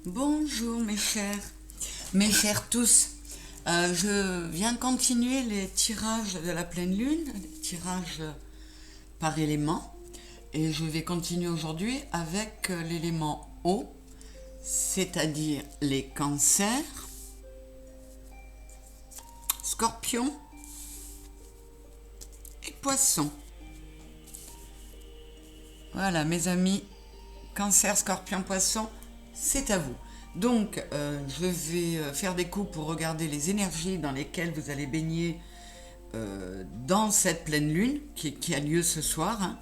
Bonjour mes chers tous. Je viens continuer les tirages de la pleine lune, les tirages par élément. Et je vais continuer aujourd'hui avec l'élément eau, c'est-à-dire les cancers, scorpions et poissons. Voilà mes amis, cancer, scorpion, poisson, c'est à vous. Donc je vais faire des coups pour regarder les énergies dans lesquelles vous allez baigner dans cette pleine lune qui a lieu ce soir, hein,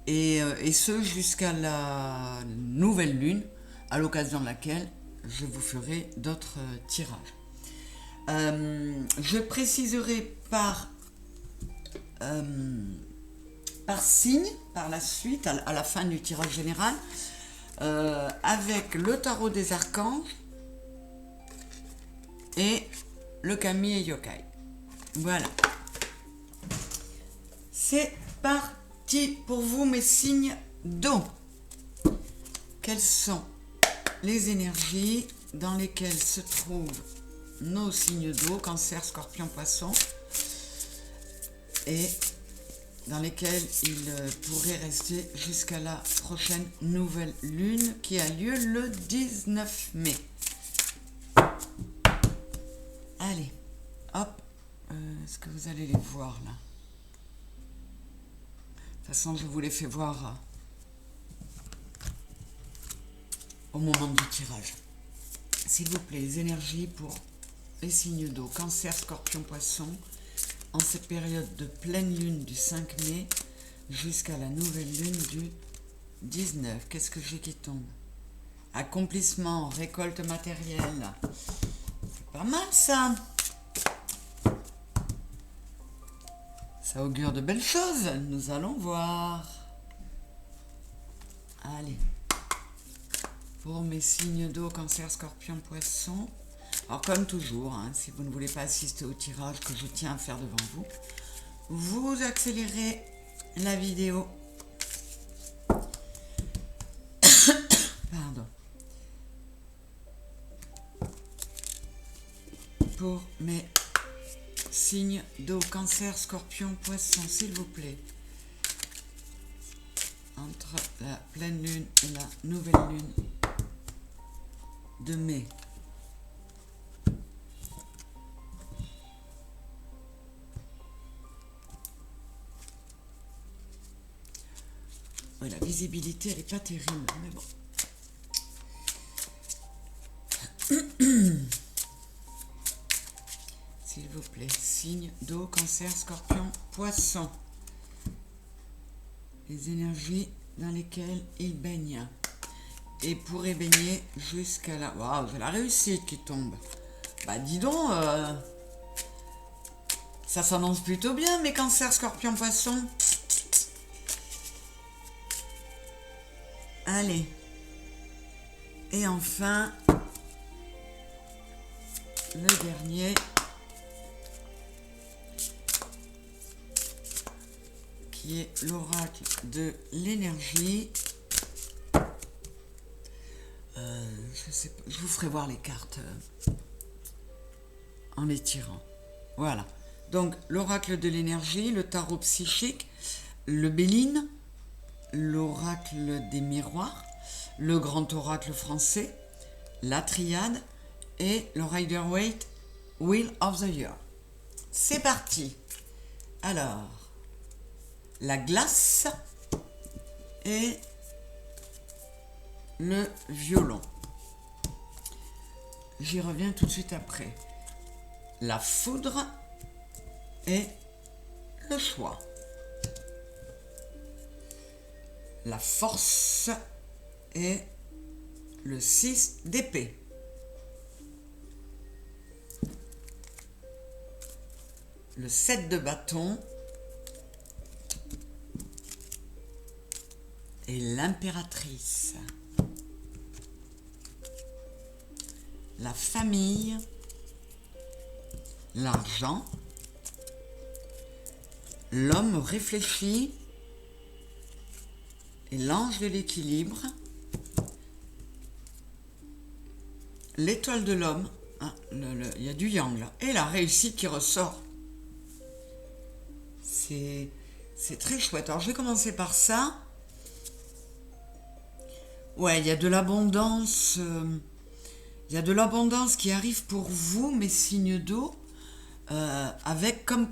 et ce jusqu'à la nouvelle lune, à l'occasion de laquelle je vous ferai d'autres tirages. Je préciserai par signe par la suite, à la fin du tirage général, avec le tarot des archanges et le kami et yokai. Voilà. C'est parti pour vous mes signes d'eau. Quelles sont les énergies dans lesquelles se trouvent nos signes d'eau, cancer, scorpion, poisson, et dans lesquels il pourrait rester jusqu'à la prochaine nouvelle lune qui a lieu le 19 mai. Allez, hop, est-ce que vous allez les voir là? De toute façon, je vous les fais voir au moment du tirage. S'il vous plaît, les énergies pour les signes d'eau, cancer, scorpion, poisson, en cette période de pleine lune du 5 mai jusqu'à la nouvelle lune du 19. Qu'est-ce que j'ai qui tombe? Accomplissement, récolte matérielle. C'est pas mal ça. Ça augure de belles choses. Nous allons voir. Allez. Pour mes signes d'eau, cancer, scorpion, poisson. Alors comme toujours, hein, si vous ne voulez pas assister au tirage que je tiens à faire devant vous, vous accélérez la vidéo. Pardon. Pour mes signes d'eau, cancer, scorpion, poisson, s'il vous plaît. Entre la pleine lune et la nouvelle lune de mai. Ouais, la visibilité, elle n'est pas terrible, mais bon. S'il vous plaît, signe d'eau, cancer, scorpion, poisson. Les énergies dans lesquelles il baigne. Et pourrait baigner jusqu'à la... Waouh, c'est la réussite qui tombe. Bah dis donc, ça s'annonce plutôt bien, mes cancers, scorpions, poissons. Allez. Et enfin, le dernier, qui est l'oracle de l'énergie. Je sais pas, je vous ferai voir les cartes en les tirant. Voilà. Donc, l'oracle de l'énergie, le tarot psychique, le Béline, l'oracle des miroirs, le grand oracle français, la triade et le Rider-Waite Wheel of the Year. C'est parti. Alors, la glace et le violon. J'y reviens tout de suite après. La foudre et le choix. La force et le 6 d'épée. Le 7 de bâton et l'impératrice. La famille, l'argent, l'homme réfléchi et l'ange de l'équilibre l'étoile de l'homme, hein, il y a du yang là, et la réussite qui ressort. C'est très chouette. Alors je vais commencer par ça. Ouais, il y a de l'abondance. Il y a de l'abondance qui arrive pour vous, mes signes d'eau, avec comme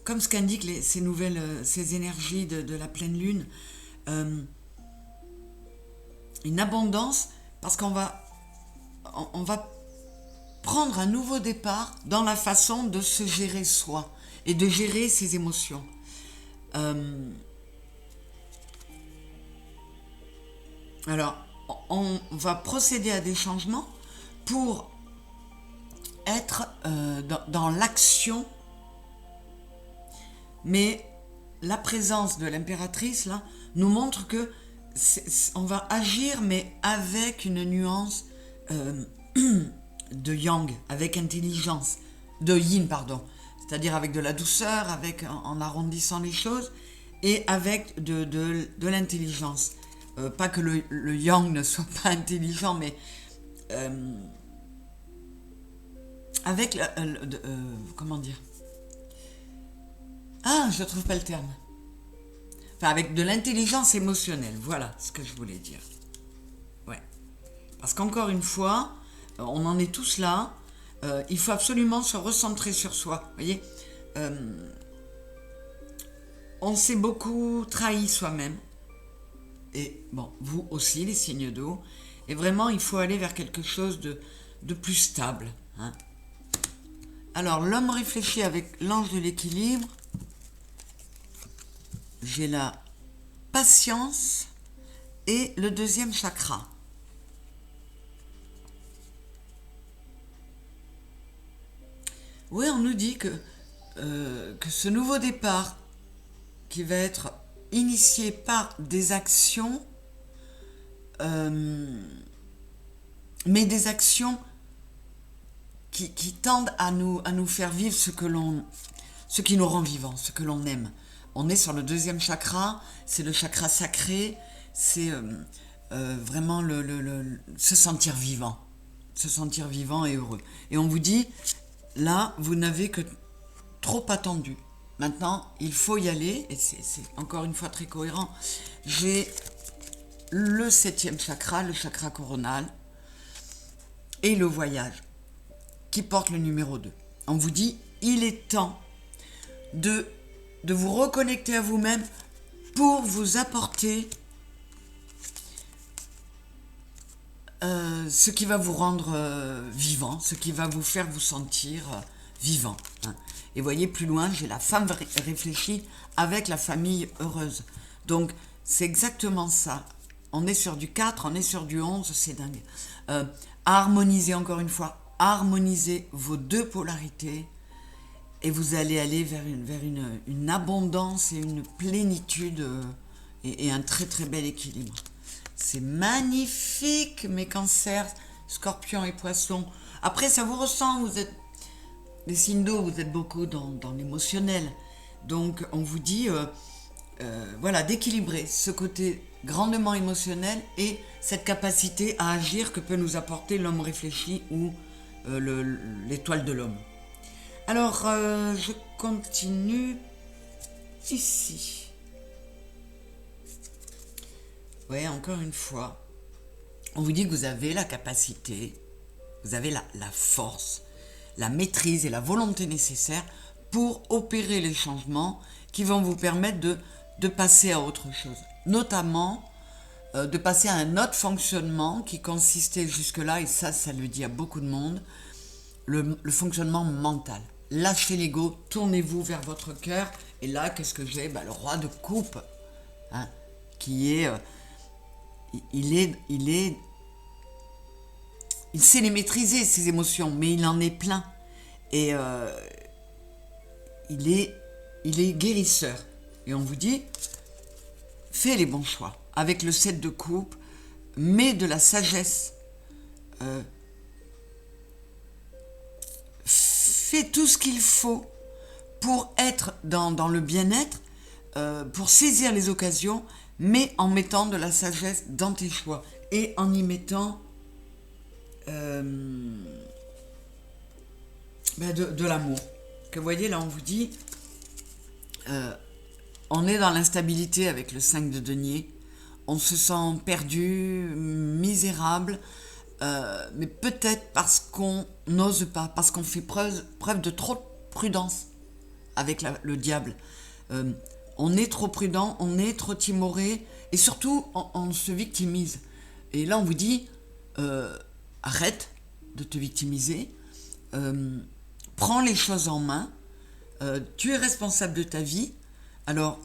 ce qu'indiquent ces énergies de la pleine lune, une abondance, parce qu'on va prendre un nouveau départ dans la façon de se gérer soi et de gérer ses émotions. Alors, on va procéder à des changements pour être dans l'action, mais la présence de l'impératrice là nous montre que on va agir, mais avec une nuance de yang, avec intelligence, de yin, pardon, c'est-à-dire avec de la douceur, en arrondissant les choses, et avec de l'intelligence. Pas que le yang ne soit pas intelligent, mais avec comment dire, je trouve pas le terme. Enfin, avec de l'intelligence émotionnelle, voilà ce que je voulais dire. Ouais. Parce qu'encore une fois, on en est tous là, il faut absolument se recentrer sur soi. Vous voyez, on s'est beaucoup trahi soi-même. Et bon, vous aussi, les signes d'eau. Et vraiment, il faut aller vers quelque chose de plus stable. Hein. Alors, l'homme réfléchit avec l'ange de l'équilibre. J'ai la patience et le deuxième chakra. Oui, on nous dit que ce nouveau départ qui va être initié par des actions, mais des actions qui tendent à nous faire vivre ce qui nous rend vivants, ce que l'on aime. On est sur le deuxième chakra, c'est le chakra sacré, c'est vraiment se sentir vivant et heureux. Et on vous dit, là, vous n'avez que trop attendu. Maintenant, il faut y aller, et c'est encore une fois très cohérent. J'ai le 7e chakra, le chakra coronal, et le voyage, qui porte le numéro 2. On vous dit, il est temps de vous reconnecter à vous-même pour vous apporter ce qui va vous rendre vivant, ce qui va vous faire vous sentir vivant. Hein. Et voyez, plus loin, j'ai la femme réfléchie avec la famille heureuse. Donc, c'est exactement ça. On est sur du 4, on est sur du 11, c'est dingue. Harmoniser, encore une fois, harmoniser vos deux polarités et vous allez aller vers une abondance et une plénitude et un très très bel équilibre. C'est magnifique, mes cancers, scorpions et poissons. Après, ça vous ressent, vous êtes les signes d'eau, vous êtes beaucoup dans l'émotionnel. Donc, on vous dit, voilà, d'équilibrer ce côté grandement émotionnel et cette capacité à agir que peut nous apporter l'homme réfléchi ou l'étoile de l'homme. Alors, je continue ici. Oui, encore une fois, on vous dit que vous avez la capacité, vous avez la force, la maîtrise et la volonté nécessaires pour opérer les changements qui vont vous permettre de passer à autre chose. Notamment, de passer à un autre fonctionnement qui consistait jusque-là, et ça le dit à beaucoup de monde, le fonctionnement mental. Lâchez l'ego, tournez-vous vers votre cœur. Et là, qu'est-ce que j'ai ? Le roi de coupe, hein, qui est... Il sait les maîtriser, ses émotions, mais il en est plein. Et il est guérisseur. Et on vous dit, fais les bons choix. Avec le 7 de coupe, mets de la sagesse. Fais tout ce qu'il faut pour être dans le bien-être, pour saisir les occasions, mais en mettant de la sagesse dans tes choix et en y mettant de l'amour. Que vous voyez, là, on vous dit, on est dans l'instabilité avec le 5 de denier, on se sent perdu, misérable, mais peut-être parce qu'on n'ose pas, parce qu'on fait preuve de trop de prudence avec le diable. On est trop prudent, on est trop timoré, et surtout, on se victimise. Et là, on vous dit, arrête de te victimiser, prends les choses en main, tu es responsable de ta vie, alors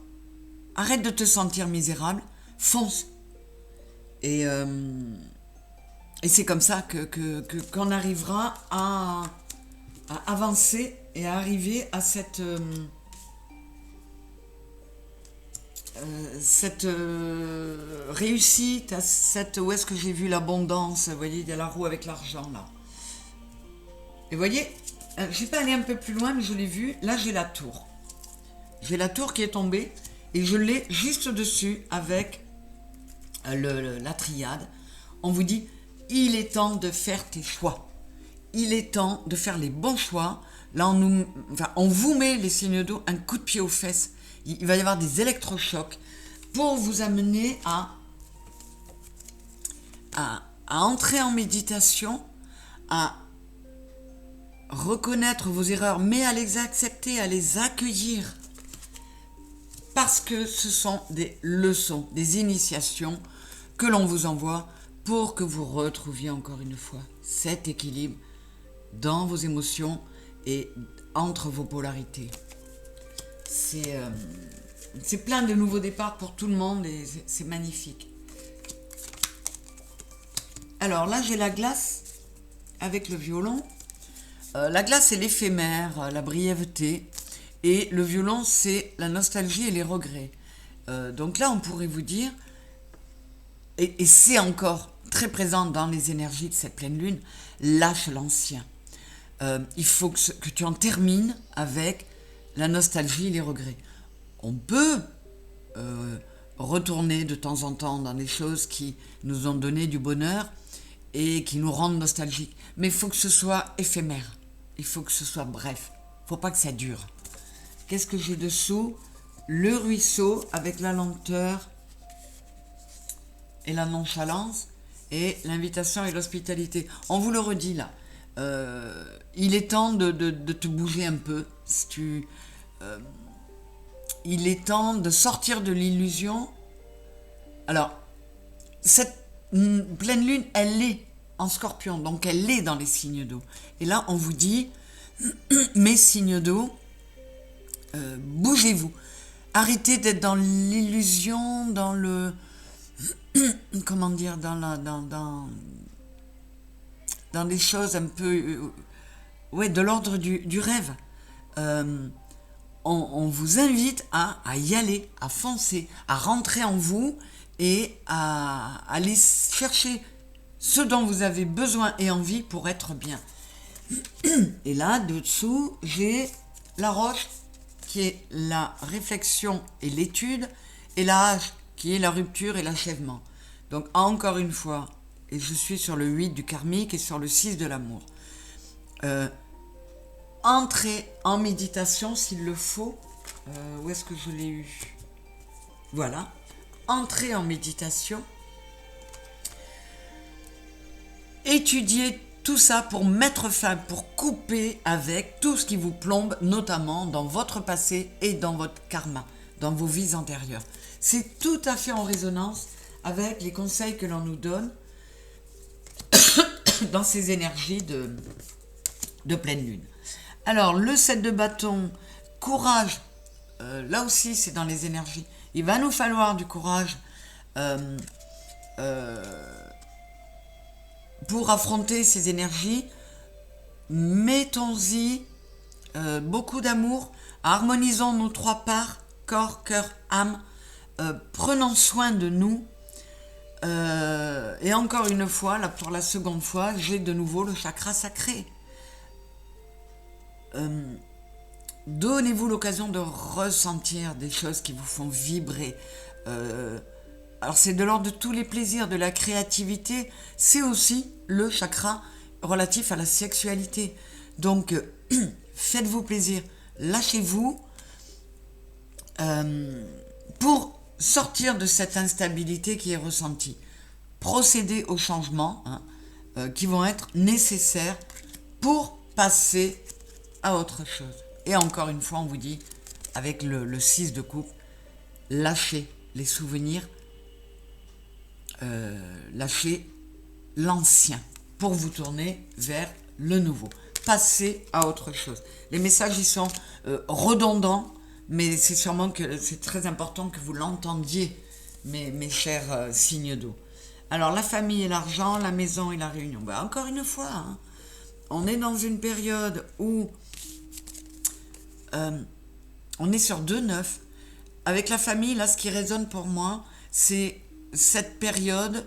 arrête de te sentir misérable, fonce. Et c'est comme ça qu'on arrivera à avancer et à arriver à cette réussite, à cette, où est-ce que j'ai vu l'abondance, vous voyez, il y a la roue avec l'argent là. Et vous voyez, je ne vais pas aller un peu plus loin, mais je l'ai vu, là j'ai la tour. J'ai la tour qui est tombée et je l'ai juste dessus avec la triade. On vous dit, il est temps de faire tes choix. Il est temps de faire les bons choix. Là, on vous met, les signes d'eau, un coup de pied aux fesses. Il va y avoir des électrochocs pour vous amener à entrer en méditation, à reconnaître vos erreurs, mais à les accepter, à les accueillir. Parce que ce sont des leçons, des initiations que l'on vous envoie pour que vous retrouviez encore une fois cet équilibre dans vos émotions et entre vos polarités. C'est plein de nouveaux départs pour tout le monde et c'est magnifique. Alors là, j'ai la glace avec le violon. La glace, c'est l'éphémère, la brièveté. Et le violon, c'est la nostalgie et les regrets. Donc là, on pourrait vous dire, et c'est encore très présent dans les énergies de cette pleine lune, lâche l'ancien. Il faut que tu en termines avec la nostalgie et les regrets. On peut retourner de temps en temps dans des choses qui nous ont donné du bonheur et qui nous rendent nostalgiques. Mais il faut que ce soit éphémère. Il faut que ce soit bref. Il ne faut pas que ça dure. Qu'est-ce que j'ai dessous? Le ruisseau avec la lenteur et la nonchalance et l'invitation et l'hospitalité. On vous le redit là. Il est temps de te bouger un peu. Si il est temps de sortir de l'illusion. Alors, cette pleine lune, elle est en Scorpion, donc elle est dans les signes d'eau. Et là, on vous dit, mes signes d'eau, bougez-vous. Arrêtez d'être dans l'illusion, dans le... comment dire, dans des choses un peu... de l'ordre du rêve. On vous invite à y aller, à foncer, à rentrer en vous et à aller chercher ce dont vous avez besoin et envie pour être bien. Et là, dessous, j'ai la roche qui est la réflexion et l'étude, et la hache qui est la rupture et l'achèvement. Donc encore une fois, et je suis sur le 8 du karmique et sur le 6 de l'amour. Entrez en méditation s'il le faut. Où est-ce que je l'ai eu? Voilà. Entrez en méditation. Étudiez tout ça pour mettre fin, pour couper avec tout ce qui vous plombe, notamment dans votre passé et dans votre karma, dans vos vies antérieures. C'est tout à fait en résonance avec les conseils que l'on nous donne dans ces énergies de pleine lune. Alors, le 7 de bâton, courage, là aussi c'est dans les énergies. Il va nous falloir du courage pour affronter ces énergies. Mettons-y beaucoup d'amour, harmonisons nos trois parts, corps, cœur, âme, prenons soin de nous. Et encore une fois, là pour la seconde fois, j'ai de nouveau le chakra sacré. Donnez-vous l'occasion de ressentir des choses qui vous font vibrer. alors c'est de l'ordre de tous les plaisirs, de la créativité, c'est aussi le chakra relatif à la sexualité. Donc, faites-vous plaisir, lâchez-vous pour sortir de cette instabilité qui est ressentie. Procédez aux changements qui vont être nécessaires pour passer à autre chose. Et encore une fois, on vous dit, avec le 6 de coupe, lâchez les souvenirs, lâchez l'ancien pour vous tourner vers le nouveau. Passez à autre chose. Les messages, ils sont redondants, mais c'est sûrement que c'est très important que vous l'entendiez, mes chers signes d'eau. Alors, la famille et l'argent, la maison et la réunion. Ben, encore une fois, on est dans une période où on est sur 2-9. Avec la famille, là, ce qui résonne pour moi, c'est cette période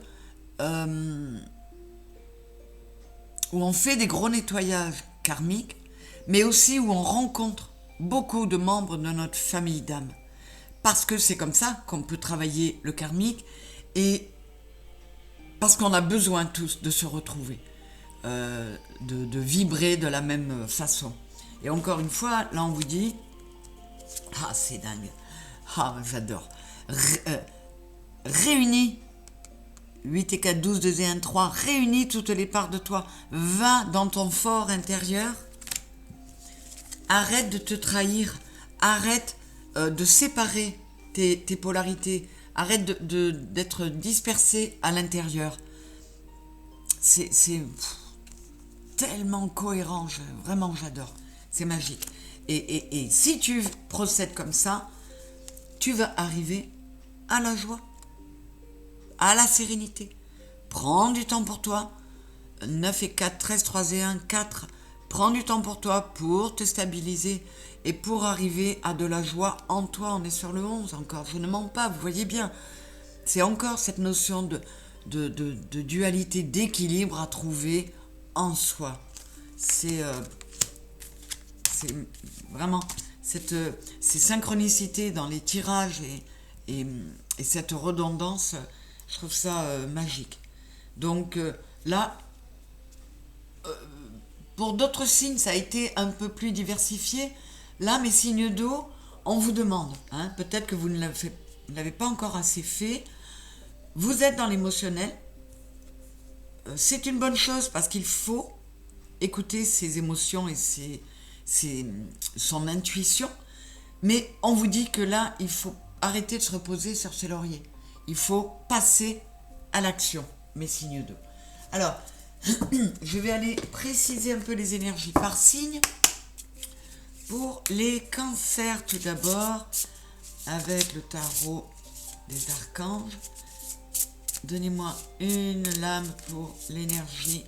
où on fait des gros nettoyages karmiques, mais aussi où on rencontre beaucoup de membres de notre famille d'âme. Parce que c'est comme ça qu'on peut travailler le karmique et parce qu'on a besoin tous de se retrouver, de vibrer de la même façon. Et encore une fois, là on vous dit, ah c'est dingue, ah j'adore, réunis, 8 et 4, 12, 2 et 1, 3, réunis toutes les parts de toi, va dans ton fort intérieur, arrête de te trahir, arrête de séparer tes polarités, arrête d'être dispersé à l'intérieur. C'est tellement cohérent, vraiment j'adore, c'est magique. Et si tu procèdes comme ça, tu vas arriver à la joie, à la sérénité. Prends du temps pour toi. 9 et 4, 13, 3 et 1, 4. Prends du temps pour toi pour te stabiliser et pour arriver à de la joie en toi. On est sur le 11 encore, je ne mens pas, vous voyez bien. C'est encore cette notion de dualité, d'équilibre à trouver en soi. C'est vraiment ces synchronicités dans les tirages et cette redondance, je trouve ça magique. Donc là, pour d'autres signes, ça a été un peu plus diversifié. Là, mes signes d'eau, on vous demande, peut-être que vous ne l'avez pas encore assez fait, vous êtes dans l'émotionnel, c'est une bonne chose parce qu'il faut écouter ses émotions et son intuition, mais on vous dit que là, il faut arrêter de se reposer sur ses lauriers. Il faut passer à l'action, mes signes d'eau. Alors, je vais aller préciser un peu les énergies par signe. Pour les cancers, tout d'abord, avec le tarot des archanges. Donnez-moi une lame pour l'énergie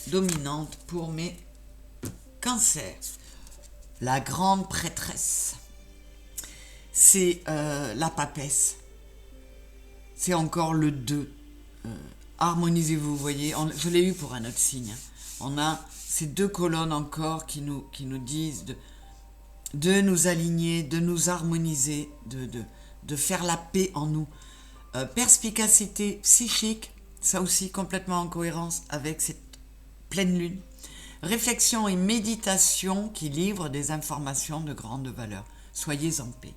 dominante pour mes cancers. La grande prêtresse. C'est la papesse. C'est encore le 2. Harmonisez-vous, vous voyez. Je l'ai eu pour un autre signe. On a ces deux colonnes encore qui nous disent de nous aligner, de nous harmoniser, de faire la paix en nous. Perspicacité psychique, ça aussi complètement en cohérence avec cette pleine lune. Réflexion et méditation qui livrent des informations de grande valeur. Soyez en paix.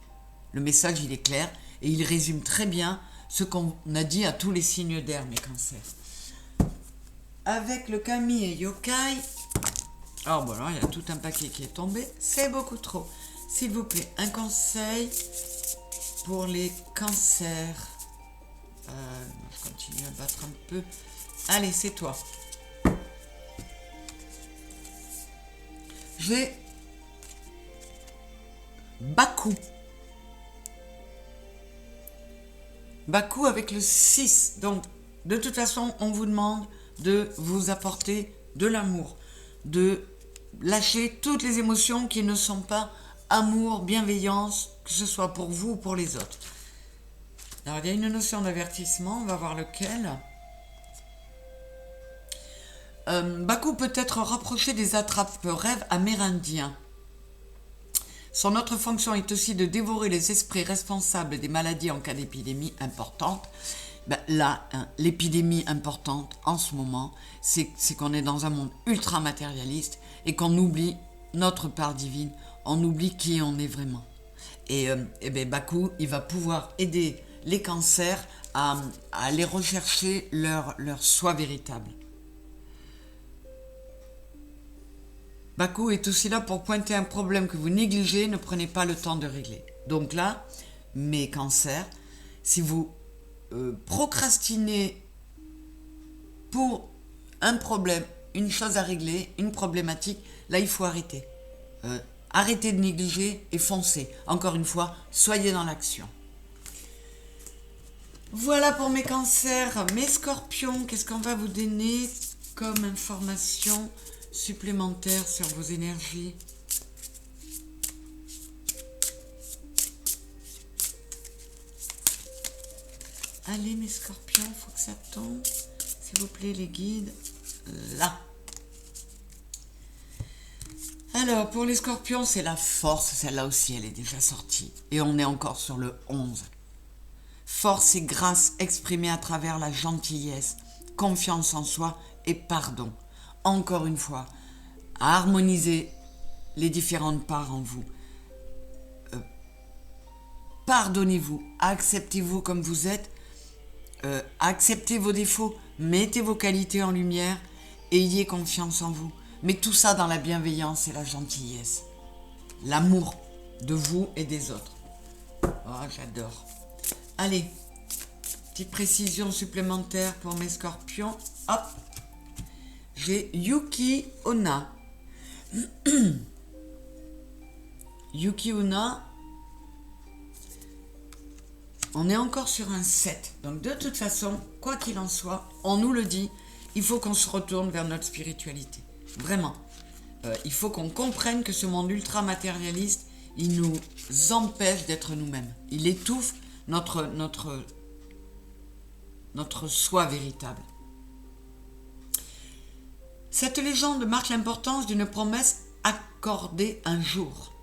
Le message, il est clair et il résume très bien ce qu'on a dit à tous les signes d'air, mes cancers. Avec le Kami et Yokai, alors voilà, il y a tout un paquet qui est tombé, c'est beaucoup trop. S'il vous plaît, un conseil pour les cancers. Je continue à battre un peu. Allez, c'est toi. J'ai Bakou. Bakou avec le 6. Donc, de toute façon, on vous demande de vous apporter de l'amour, de lâcher toutes les émotions qui ne sont pas amour, bienveillance, que ce soit pour vous ou pour les autres. Alors, il y a une notion d'avertissement, on va voir lequel. Bakou peut être rapproché des attrape-rêves amérindiens. Son autre fonction est aussi de dévorer les esprits responsables des maladies en cas d'épidémie importante. Ben là, hein, l'épidémie importante en ce moment, c'est qu'on est dans un monde ultra matérialiste et qu'on oublie notre part divine, on oublie qui on est vraiment. Et ben Baku, il va pouvoir aider les cancers à aller rechercher leur soi véritable. Baku est aussi là pour pointer un problème que vous négligez, ne prenez pas le temps de régler. Donc là, mes cancers, si vous procrastinez pour un problème, une chose à régler, une problématique, là il faut arrêter. Arrêtez de négliger et foncez. Encore une fois, soyez dans l'action. Voilà pour mes cancers. Mes scorpions, qu'est-ce qu'on va vous donner comme information supplémentaire sur vos énergies? Allez mes scorpions, il faut que ça tombe. S'il vous plaît les guides. Là. Alors pour les scorpions, c'est la force. Celle-là aussi, elle est déjà sortie. Et on est encore sur le 11. Force et grâce exprimée à travers la gentillesse, confiance en soi et pardon. Encore une fois, à harmoniser les différentes parts en vous. Pardonnez-vous, acceptez-vous comme vous êtes, acceptez vos défauts, mettez vos qualités en lumière, ayez confiance en vous. Mais tout ça dans la bienveillance et la gentillesse. L'amour de vous et des autres. Oh, j'adore. Allez, petite précision supplémentaire pour mes scorpions. Hop, j'ai Yuki Onna. Yuki Onna, on est encore sur un 7. Donc de toute façon, quoi qu'il en soit, on nous le dit, il faut qu'on se retourne vers notre spiritualité. Vraiment. Il faut qu'on comprenne que ce monde ultra matérialiste, il nous empêche d'être nous-mêmes. Il étouffe notre soi véritable. Cette légende marque l'importance d'une promesse accordée un jour.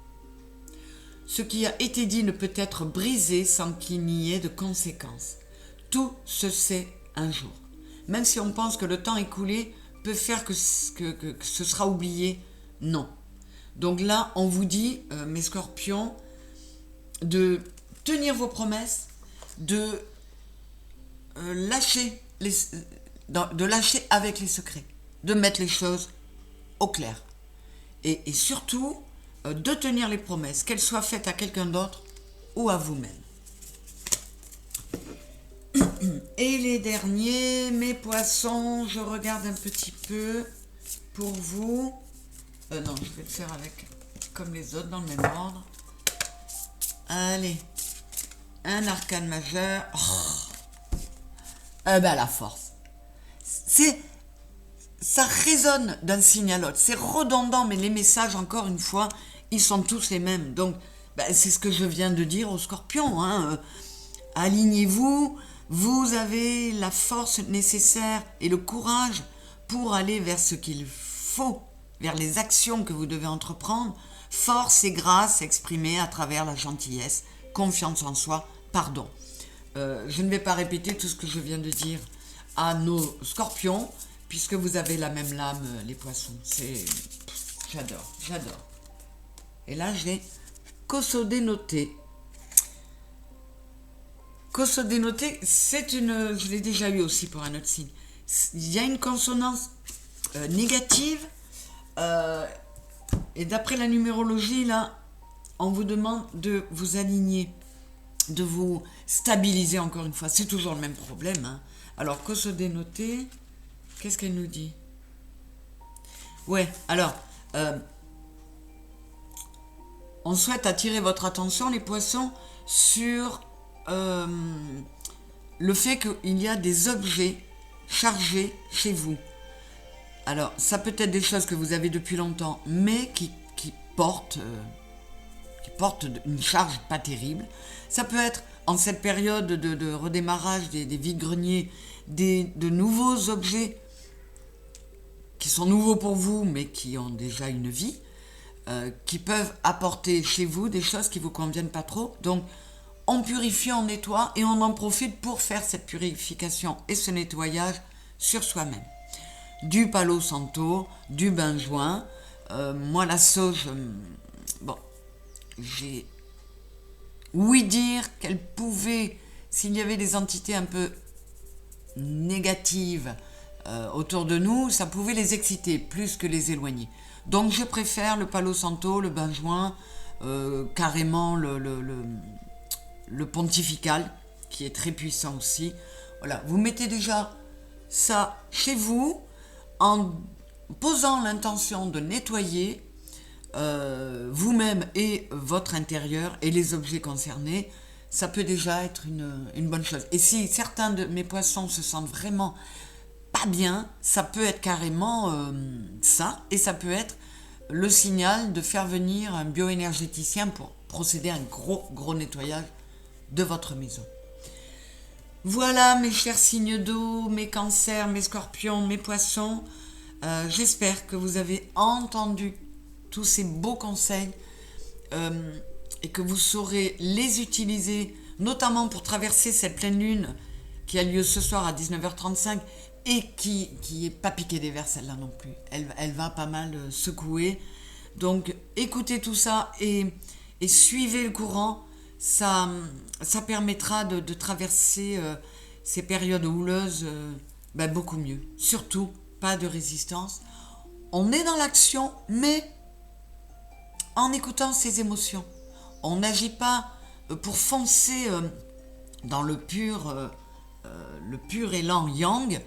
Ce qui a été dit ne peut être brisé sans qu'il n'y ait de conséquences. Tout se sait un jour. Même si on pense que le temps écoulé peut faire que ce sera oublié, non. Donc là, on vous dit, mes scorpions, de tenir vos promesses, de lâcher avec les secrets, de mettre les choses au clair. Et surtout, de tenir les promesses, qu'elles soient faites à quelqu'un d'autre ou à vous-même. Et les derniers, mes poissons, je regarde un petit peu pour vous. Non, je vais le faire avec comme les autres, dans le même ordre. Allez, un arcane majeur. Oh. La force. Ça résonne d'un signe à l'autre. C'est redondant, mais les messages, encore une fois, ils sont tous les mêmes. Donc, c'est ce que je viens de dire aux scorpions. Hein. Alignez-vous, vous avez la force nécessaire et le courage pour aller vers ce qu'il faut, vers les actions que vous devez entreprendre. Force et grâce exprimées à travers la gentillesse, confiance en soi, pardon. Je ne vais pas répéter tout ce que je viens de dire à nos scorpions, puisque vous avez la même lame, les poissons. J'adore. Et là, j'ai Kosodénoté. Kosodénoté, je l'ai déjà eu aussi pour un autre signe. Il y a une consonance négative, et d'après la numérologie, là, on vous demande de vous aligner, de vous stabiliser encore une fois. C'est toujours le même problème. Hein. Alors, Kosodénoté, qu'est-ce qu'elle nous dit? Ouais, alors, on souhaite attirer votre attention, les poissons, sur le fait qu'il y a des objets chargés chez vous. Alors, ça peut être des choses que vous avez depuis longtemps, mais qui portent une charge pas terrible. Ça peut être, en cette période de redémarrage des vides-greniers, de nouveaux objets qui sont nouveaux pour vous, mais qui ont déjà une vie. qui peuvent apporter chez vous des choses qui ne vous conviennent pas trop. Donc, on purifie, on nettoie et on en profite pour faire cette purification et ce nettoyage sur soi-même. Du Palo Santo, du benjoin. Moi, la sauge, bon, j'ai ouï dire qu'elle pouvait, s'il y avait des entités un peu négatives autour de nous, ça pouvait les exciter plus que les éloigner. Donc je préfère le Palo Santo, le benjoin, carrément le pontifical, qui est très puissant aussi. Voilà, vous mettez déjà ça chez vous en posant l'intention de nettoyer vous-même et votre intérieur et les objets concernés. Ça peut déjà être une bonne chose. Et si certains de mes poissons se sentent vraiment pas bien, ça peut être carrément ça, et ça peut être le signal de faire venir un bioénergéticien pour procéder à un gros nettoyage de votre maison. Voilà mes chers signes d'eau, mes cancers, mes scorpions, mes poissons. J'espère que vous avez entendu tous ces beaux conseils et que vous saurez les utiliser, notamment pour traverser cette pleine lune qui a lieu ce soir à 19h35 et qui est pas piquée des verres celle-là non plus. Elle va pas mal secouer. Donc écoutez tout ça et suivez le courant. Ça permettra de traverser ces périodes houleuses beaucoup mieux. Surtout, pas de résistance. On est dans l'action, mais en écoutant ses émotions. On n'agit pas pour foncer dans le pur élan yang.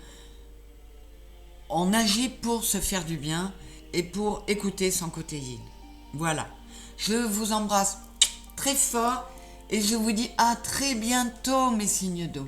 On agit pour se faire du bien et pour écouter son côté yin. Voilà. Je vous embrasse très fort et je vous dis à très bientôt mes signes d'eau.